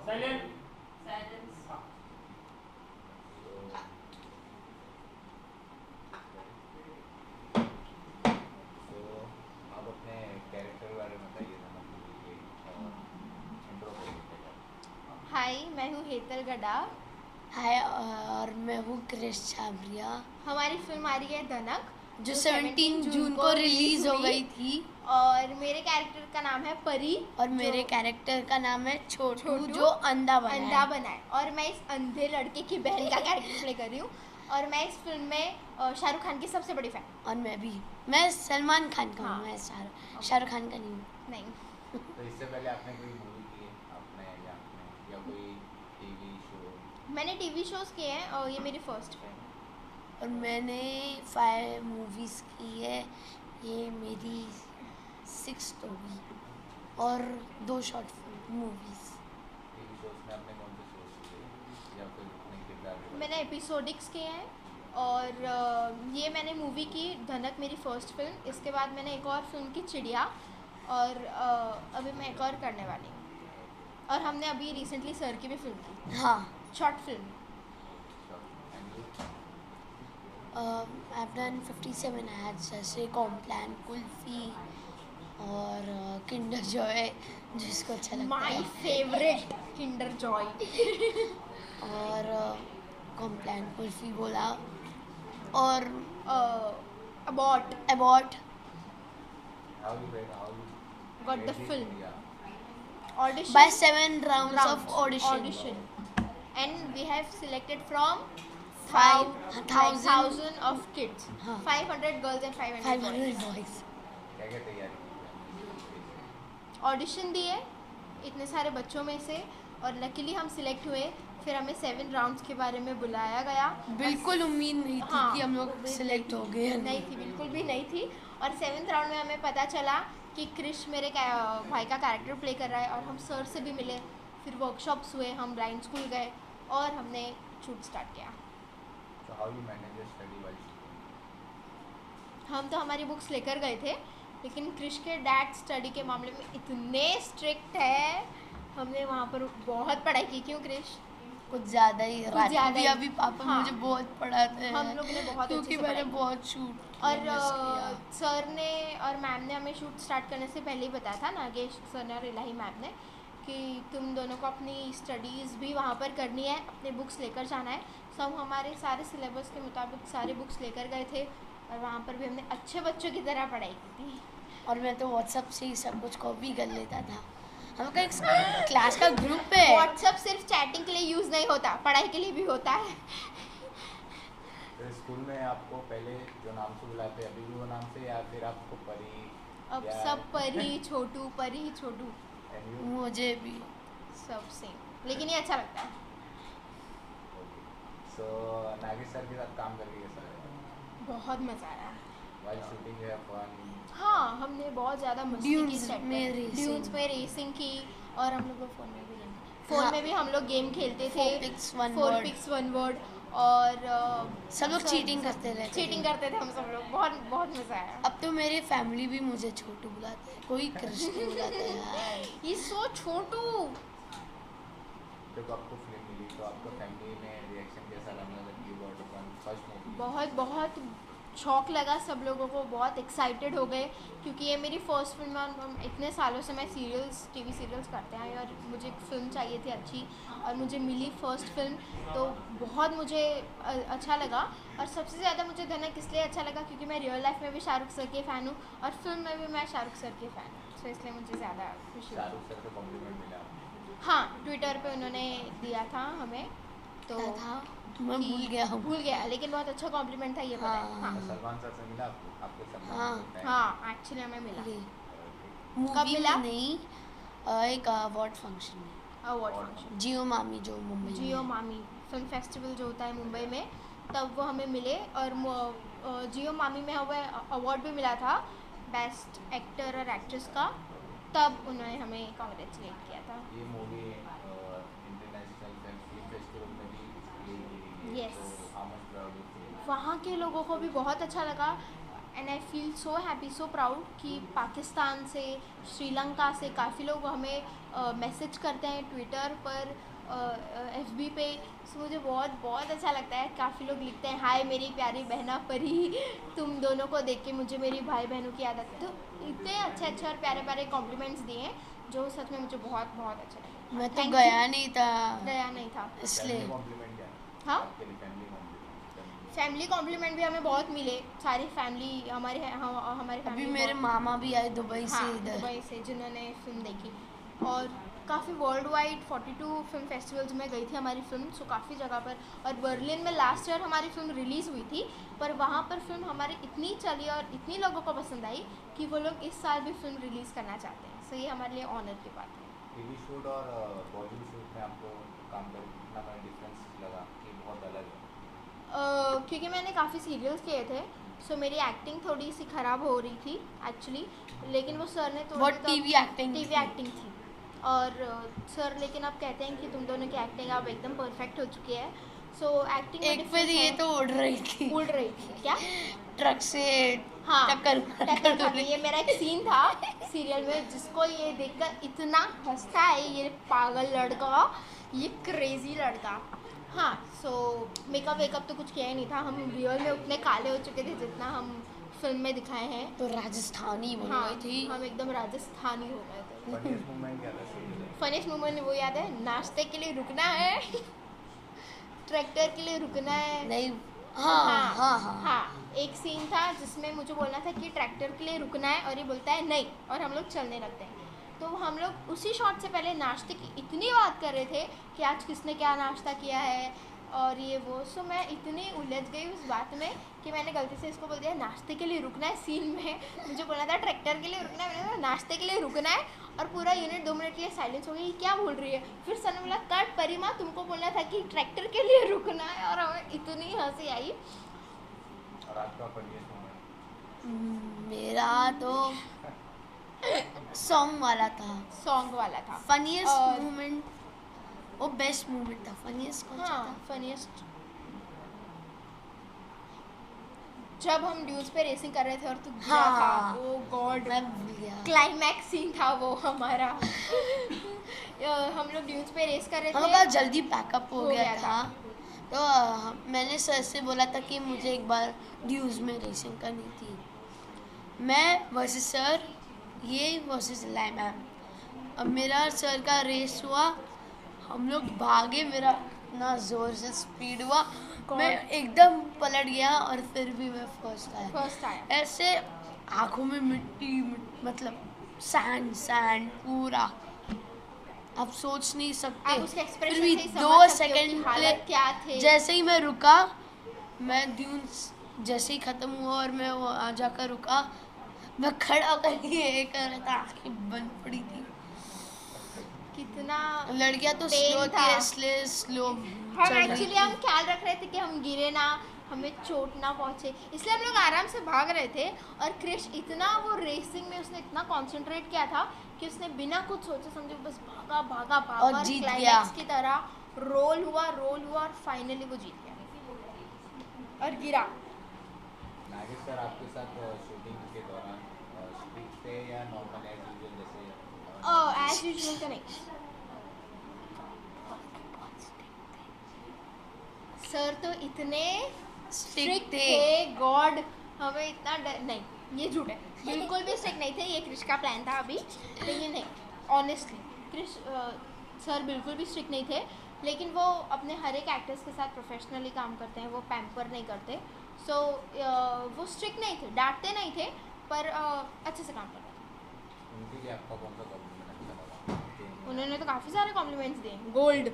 Silent. तो आप अपने कैरेक्टर के बारे में बताइए ना, इंट्रो करिए। हाय, मैं हूँ हेतल गडा। हाय, और मैं हूँ क्रिश छाबरिया। हमारी फिल्म आ रही है धनक, जो 17 जून को रिलीज हो गई थी। और मेरे कैरेक्टर का नाम है परी और मेरे कैरेक्टर का नाम है छोटू, छोटू, जो अंधा बना है। और मैं इस अंधे लड़के की बहन का कैरेक्टर प्ले कर रही हूँ। और मैं इस फिल्म में शाहरुख खान की सबसे बड़ी फैन। और मैं सलमान खान का हूँ। हाँ। मैं शाहरुख खान का नहीं। तो इससे पहले आपने कोई मूवी की है आपने या कोई टीवी शो? मैंने टीवी शोज किए हैं और ये मेरी फर्स्ट फिल्म। और मैंने 5 मूवीज़ की है, ये मेरी 6th होगी। और 2 शॉर्ट मूवीज़। टीवी शोज में आपने कौन से शोज किए या फिर अपने किरदार? मैंने एपिसोडिक्स किए हैं और ये मैंने मूवी की धनक मेरी फर्स्ट फिल्म। इसके बाद मैंने एक और फिल्म की चिड़िया, और अभी मैं एक और करने वाली हूँ। और हमने अभी रिसेंटली सर की भी फिल्म की। हाँ। Short film. I've done 57 ads जैसे कॉम्प्लान, कुल्फी और किंडर जॉय, जिसको अच्छा लगता माय है। Favourite Kinder Joy. और कॉम्प्लान, कुल्फी बोला। और Abbott How you got the get film. Yeah. audition by 7 rounds of audition. And we have selected from 5,000 of kids. हाँ. 500 girls and 500 500 boys. boys. क्या तैयारी की? ऑडिशन दिए इतने सारे बच्चों में से, और लकीली हम सिलेक्ट हुए। फिर हमें 7 राउंड्स के बारे में बुलाया गया। बिल्कुल उम्मीद नहीं थी हाँ, कि हम लोग सिलेक्ट हो गए। नहीं थी, बिल्कुल भी नहीं थी। और 7th राउंड में हमें पता चला कि क्रिश मेरे भाई का कैरेक्टर प्ले कर रहा है। और हम सर से भी मिले, फिर वर्कशॉप्स हुए, हम ब्लाइंड स्कूल गए और हमने शूट स्टार्ट किया। So how you manage your study while shooting? हम तो हमारी बुक्स लेकर गए थे, लेकिन क्रिश के डैड स्टडी के मामले में इतने स्ट्रिक्ट है, हमने वहाँ पर बहुत पढ़ाई की। क्यों क्रिश? कुछ ज़्यादा ही। रात ज़्यादा भी ही। अभी पापा हाँ। मुझे बहुत पढ़ाते हैं। हम लोग ने बहुत अच्छे क्योंकि से मैंने पढ़ाई। बहुत शूट और सर ने और मैम ने हमें शूट स्टार्ट करने से पहले ही बताया था, नागेश सर ने और इलाही मैम ने, कि तुम दोनों को अपनी स्टडीज़ भी वहाँ पर करनी है, अपने बुक्स लेकर जाना है। सो हम हमारे सारे सिलेबस के मुताबिक सारे बुक्स लेकर गए थे, और वहाँ पर भी हमने अच्छे बच्चों की तरह पढ़ाई की थी। और मैं तो व्हाट्सएप से ही सब कुछ कॉपी कर लेता था। हम लोग का एक क्लास का ग्रुप है। व्हाट्सएप सिर्फ चैटिंग के लिए यूज़ नहीं होता, पढ़ाई के लिए भी होता है। तो स्कूल में आपको पहले जो नाम से बुलाते अभी भी वो नाम से, या फिर आपको परी? अब सब परी छोटू, परी छोटू, And you? मुझे भी सब सेम, लेकिन ये अच्छा लगता है। So नागेश सर के साथ काम करके कैसा लगा? बहुत मज़ा आया। While shooting you have fun? हाँ, हमने बहुत ज़्यादा मस्ती की Dunes सेट में पर। racing। ड्यून्स में रेसिंग की, और हम लोग फ़ोन में भी गेम हाँ। में भी हम लोग गेम खेलते थे। 4 picks 1 4 word। picks 1 word। और सब लोग चीटिंग करते रहते थे। चीटिंग करते थे हम सब लोग। बहुत बहुत मज़ा आया। अब तो मेरी फैमिली भी मुझे छोटू बुलाते हैं, कोई कृष्ण बुलाता है यार। ये सो छोटू। जब आपको फिल्म मिली तो आपका फैमिली में रिएक्शन कैसा लगा? लगी बहुत फन फर्स्ट मूवी? बहुत बहुत शौक लगा सब लोगों को, बहुत एक्साइटेड हो गए, क्योंकि ये मेरी फर्स्ट फिल्म है। और इतने सालों से मैं टीवी सीरियल्स करते हैं, और मुझे एक फ़िल्म चाहिए थी अच्छी, और मुझे मिली फर्स्ट फिल्म, तो बहुत मुझे अच्छा लगा। और सबसे ज़्यादा मुझे धनक इसलिए अच्छा लगा क्योंकि मैं रियल लाइफ में भी शाहरुख सर के फ़ैन हूँ, और फिल्म में भी मैं शाहरुख सर के फ़ैन हूँ, तो इसलिए मुझे ज़्यादा खुशी हुई। शाहरुख सर को कॉम्प्लीमेंट मिला आपको? हाँ, ट्विटर पे उन्होंने दिया था हमें, तो था मैं भूल गया लेकिन बहुत अच्छा कॉम्प्लीमेंट था, ये पता है। हाँ सलमान सर से मिला आपको सलमान? हाँ। हाँ, एक्चुअली हमें मिला। कब मूवी मिला? में नहीं, एक अवार्ड फंक्शन में। अवार्ड फंक्शन, जियो मामी जो मुंबई में जियो है। मामी फिल्म फेस्टिवल जो होता है मुंबई में, तब वो हमें मिले। और जियो मामी में हमें अवार्ड भी मिला था, बेस्ट एक्टर और एक्ट्रेस का, तब उन्होंने हमें कॉन्ग्रेचुलेट किया था। ये मूवी इंटरनेशनल फिल्म फेस्टिवल में भी Yes. तो how much proud you feel? वहाँ के लोगों को भी बहुत अच्छा लगा, and I feel so happy, so proud कि पाकिस्तान से, श्रीलंका से काफ़ी लोग हमें मैसेज करते हैं ट्विटर पर, FB पे। सो मुझे बहुत बहुत अच्छा लगता है। काफ़ी लोग लिखते हैं हाय मेरी प्यारी बहना परी, तुम दोनों को देख के मुझे मेरी भाई बहनों की याद आती है। तो इतने अच्छे अच्छे और प्यारे प्यारे कॉम्प्लीमेंट्स दिए हैं जो सच में मुझे बहुत बहुत अच्छे लगे। मैं तो Thank गया you। नहीं था गया नहीं था इसलिए। कॉम्प्लीमेंट क्या है हाँ आपके लिए? Family complement? फैमिली कॉम्प्लीमेंट भी हमें बहुत मिले। सारी फैमिली हमारे हमारे अभी family मेरे बहुत- मामा भी आए दुबई से हाँ इधर। दुबई से, जिन्होंने फिल्म देखी। और काफ़ी वर्ल्ड वाइड 42 फिल्म फेस्टिवल्स में गई थी हमारी फिल्म। सो काफ़ी जगह पर, और बर्लिन में लास्ट ईयर हमारी फिल्म रिलीज़ हुई थी, पर वहाँ पर फिल्म हमारी इतनी चली और इतनी लोगों को पसंद आई कि वो लोग इस साल भी फिल्म रिलीज़ करना चाहते हैं। सो ये हमारे लिए ऑनर की बात है। टीवी शूट और बॉलीवुड शूट में आपको काम कर कितना बड़ा डिफरेंस लगा कि बहुत अलग है? क्योंकि मैंने काफ़ी सीरियल्स किए थे, सो मेरी एक्टिंग थोड़ी सी ख़राब हो रही थी एक्चुअली। लेकिन वो सर ने What TV acting टीवी थी? एक्टिंग थी। और सर लेकिन अब कहते हैं कि तुम दोनों की एक्टिंग अब एकदम परफेक्ट हो चुकी है। सो एक्टिंग एक पे ये तो उड़ रही थी उड़ रही थी क्या? ट्रक से हाँ टक्कर टक्कर खा गई। ये मेरा एक सीन था सीरियल में जिसको ये देखकर इतना हंसता है ये पागल लड़का, ये क्रेजी लड़का। हाँ सो मेकअप वेकअप तो कुछ किया ही नहीं था। हम रियल में उतने काले हो चुके थे जितना हम फिल्म में दिखाए हैं। तो राजस्थानी बन हाँ गई थी। हम एकदम राजस्थानी हो गए थे। फनीस्ट मोमेंट क्या था सीरीज में? फनीस्ट मोमेंट वो याद है, नाश्ते के लिए रुकना है ट्रैक्टर के लिए रुकना है। नहीं हाँ हाँ हाँ, हाँ एक सीन था जिसमें मुझे बोलना था कि ट्रैक्टर के लिए रुकना है और ये बोलता है नहीं, और हम लोग चलने लगते हैं। तो हम लोग उसी शॉट से पहले नाश्ते की इतनी बात कर रहे थे कि आज किसने क्या नाश्ता किया है और ये वो। सो मैं इतनी उलझ गई उस बात में कि मैंने गलती से इसको बोल दिया नाश्ते के लिए रुकना है। सीन में मुझे बोलना था ट्रैक्टर के लिए रुकना है, मैंने बोला नाश्ते के लिए रुकना है, और पूरा यूनिट 2 मिनट के लिए साइलेंस हो गई। क्या बोल रही है? फिर सर ने बोला कट परिमा, तुमको बोलना था कि ट्रैक्टर के लिए रुकना है। और हमें इतनी हंसी आई। और आपका फनीस्ट मोमेंट? मेरा तो सॉन्ग वाला था। सॉन्ग वाला था। फनीएस्ट और- मोमेंट वो बेस्ट मोमेंट था। फनीएस्ट कौन सा हाँ था? फनीस्ट जब हम ड्यूज पे रेसिंग कर रहे थे और तू गिरा हाँ। था। ओ गॉड, मैं भूल गया। क्लाइमैक्स सीन था वो हमारा। हम लोग ड्यूज पे रेस कर रहे हम थे। का जल्दी पैकअप हो हो गया गया था। तो मैंने सर से बोला था कि मुझे एक बार ड्यूज में रेसिंग करनी थी। मैं वर्सेस सर, ये वर्सेस लाई मैम। अब मेरा सर का रेस हुआ, हम लोग भागे, मेरा इतना ज़ोर से स्पीड हुआ, मैं एकदम पलट गया और फिर भी मैं फर्स्ट आया। फर्स्ट आया। ऐसे आँखों में मिट्टी मतलब सैंड पूरा, आप सोच नहीं सकते। आप उसके एक्सप्रेशन फिर भी से ही समझ 2 सकते हो कि सेकंड हालत क्या थे। जैसे ही मैं रुका, मैं ड्यून्स जैसे ही ख़त्म हुआ और मैं वो आ जाकर रुका, मैं खड़ा होकर ये कर रहा था, आँखें बंद पड़ी थी। कितना लड़कियां तो Pain स्लो था। थी इसलिए स्लो हम चल रही एक्चुअली थी। हम ख्याल रख रहे थे कि हम गिरे ना, हमें चोट ना पहुंचे, इसलिए हम लोग आराम से भाग रहे थे। और क्रिश इतना वो रेसिंग में उसने इतना कंसंट्रेट किया था कि उसने बिना कुछ सोचे समझे बस भागा भागा भागा और जीत गया। क्लाइमैक्स की तरह रोल हुआ और फाइनली वो जीत गया और गिरा। नागेश सर आपके साथ शूटिंग के दौरान स्ट्रिक्ट थे या नॉर्मल एज यूजुअल जैसे? एज यूजुअल तो नहीं, सर तो इतने स्ट्रिक्ट स्ट्रिक्ट थे। थे गॉड, हमें इतना डर नहीं, ये झूठ है, बिल्कुल भी स्ट्रिक्ट नहीं थे। ये क्रिश का प्लान था अभी, लेकिन नहीं ऑनेस्टली क्रिश सर बिल्कुल भी स्ट्रिक्ट नहीं थे। लेकिन वो अपने हर एक एक्टर्स के साथ प्रोफेशनली काम करते हैं, वो पैम्पर नहीं करते। सो वो स्ट्रिक्ट नहीं थे, डांटते नहीं थे, पर अच्छे से काम करते थे। उनके लिए आपका कौन सा कॉम्प्लीमेंट अच्छा लगा? उन्होंने तो काफ़ी सारे कॉम्प्लीमेंट्स दिए। गोल्ड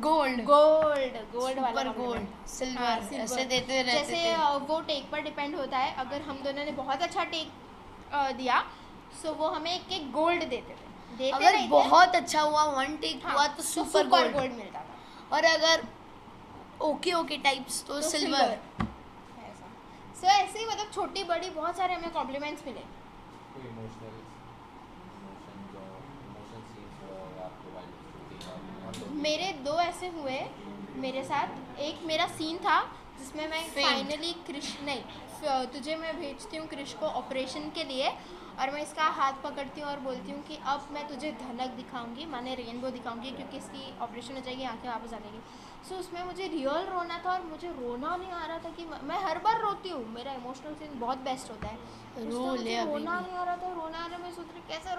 गोल्ड वाला सुपर compliment। गोल्ड हाँ, सिल्वर silver। ऐसे देते रहते जैसे थे। वो टेक पर डिपेंड होता है। अगर हम दोनों ने बहुत अच्छा टेक दिया सो वो हमें एक गोल्ड देते अगर नहीं थे। बहुत अच्छा हुआ, 1 टेक हाँ, हुआ तो सुपर गोल्ड, गोल्ड मिलता था। और अगर ओके टाइप्स तो सिल्वर। ऐसा सो ऐसे ही मतलब छोटी बड़ी बहुत सारे हमें कॉम्प्लीमेंट्स मिले। कोई इमोशन सीन्स आपके वाइफ शूटिंग? मेरे 2 ऐसे हुए मेरे साथ। एक मेरा सीन था जिसमें मैं Faint। फाइनली क्रिश नहीं तुझे मैं भेजती हूँ क्रिश को ऑपरेशन के लिए, और मैं इसका हाथ पकड़ती हूँ और बोलती हूँ कि अब मैं तुझे धनक दिखाऊंगी, माने रेनबो दिखाऊंगी, क्योंकि इसकी ऑपरेशन हो जाएगी, आंखें वापस आ जाएंगी। सो उसमें मुझे रियल रोना था और मुझे रोना नहीं आ रहा था कि मैं हर बार रोती हूँ, मेरा इमोशनल सीन बहुत बेस्ट होता है। रो ले अभी रोना भी। नहीं आ रहा था, रोना आ रहा, मैं सोच रही कैसे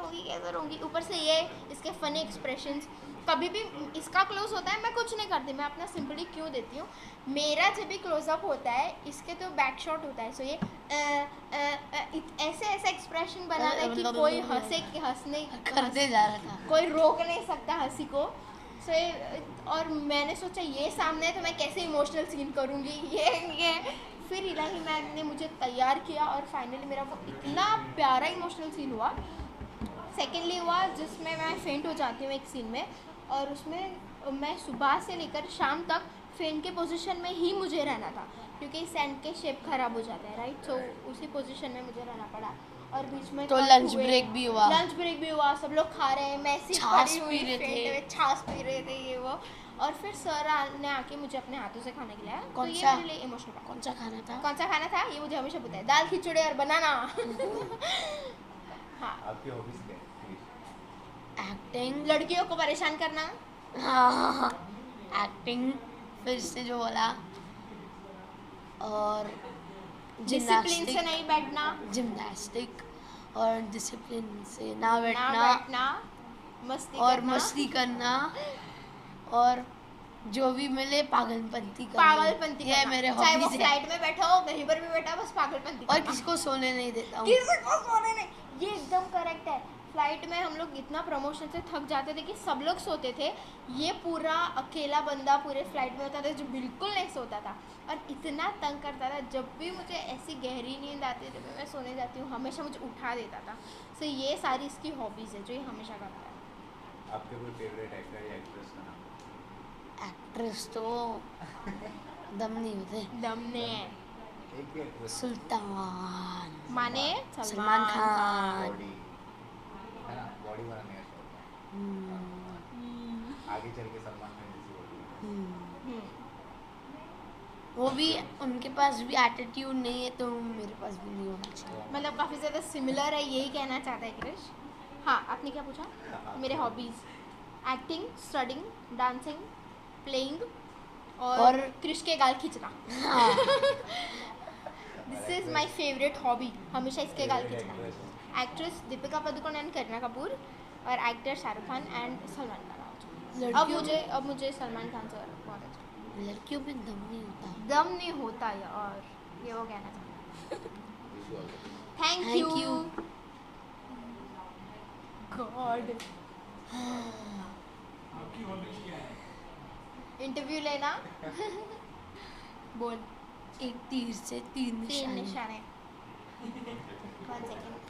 रोंगी। ऊपर से ये इसके फनी एक्सप्रेशंस, कभी भी इसका क्लोज होता है मैं कुछ नहीं करती, मैं अपना सिंपली क्यों देती हूँ। मेरा जब भी क्लोजअप होता है इसके तो बैक शॉट होता है, सो ये ऐसे एक्सप्रेशन बनाना है कि कोई हंसने करते जा रहा था। कोई रोक नहीं सकता हंसी को। सो और मैंने सोचा ये सामने है तो मैं कैसे इमोशनल सीन करूँगी, ये फिर इलाही मैम ने मुझे तैयार किया और फाइनली मेरा वो इतना प्यारा इमोशनल सीन हुआ। सेकेंडली हुआ जिसमें मैं फेंट हो जाती हूँ एक सीन में, और उसमें मैं सुबह से लेकर शाम तक फेंट के पोजीशन में ही मुझे रहना था, क्योंकि सैंड के शेप खराब हो जाते हैं, राइट। सो उसी पोजीशन में मुझे रहना पड़ा। और बीच में तो लंच ब्रेक भी हुआ। लंच ब्रेक भी हुआ, सब लोग खा रहे हैं, मैं सिर्फ छाछ खड़ी हुई पी रहे फेंट थे। में छाछ पी रहे थे ये वो। और फिर सर ने आके मुझे अपने हाथों से खाना खिलाया, तो कौन ये सा? मेरे लिए इमोशनल था। कौन सा खाना था? कौन सा खाना था ये मुझे हमेशा पता है, दाल खिचड़ी और बनाना। हाँ, आपकी हॉबीज क्या है? एक्टिंग। लड़कियों को परेशान करना। हाँ, एक्टिंग फिर से जो बोला, और डिसिप्लिन से नहीं बैठना, जिम्नास्टिक, और डिसिप्लिन से ना ना बैठना, बैठना, मस्ती और करना, मस्ती करना, और जो भी मिले पागलपंती करना। पागलपंती ये करना। मेरे चाहे वो हॉबीज है। फ्लाइट में बैठा हो, कहीं पर भी बैठा हो, बस पागलपंती और करना। किसी को सोने नहीं देता हूँ। किसी को सोने नहीं, ये एकदम करेक्ट है। फ्लाइट में हम लोग इतना प्रमोशन से थक जाते थे कि सब लोग सोते थे, ये पूरा अकेला बंदा पूरे फ्लाइट में होता था जो बिल्कुल नहीं सोता था और इतना तंग करता था। जब भी मुझे ऐसी गहरी नींद आती है, जब भी मैं सोने जाती हूँ, हमेशा मुझे उठा देता था। सो ये सारी इसकी हॉबीज़ है जो ये हमेशा करता है। आपके कोई फेवरेट एक्टर या एक्ट्रेस का नाम? एक्ट्रेस तो दम नहीं होते। दम ने एक ही एक्ट्रेस। सुल्तान माने सलमान खान। बॉडी है ना, बॉडी बनाने का शौक है। हम्म, आगे चल के सलमान खान जैसी बॉडी। वो भी उनके पास भी एटीट्यूड नहीं है, तो मेरे पास भी नहीं होना चाहिए। मतलब काफ़ी ज़्यादा सिमिलर है, यही कहना चाहता है क्रिश। हाँ, आपने क्या पूछा? मेरे hobbies acting, studying, dancing, playing और क्रिश के गाल खींचना। हाँ, this is my favourite hobby, हमेशा इसके गाल खींचना। एक्ट्रेस दीपिका पादुकोण एंड करीना कपूर, और एक्टर शाहरुख खान एंड सलमान खान। अब मुझे सलमान खान से बहुत अच्छा, लड़कियों में दम नहीं होता। दम नहीं होता यार, ये वो कहना चाहता हूँ। Thank Thank you you. God. Interview लेना। बोल। एक तीर से तीन तीन निशाने। निशाने। 1 सेकेंड।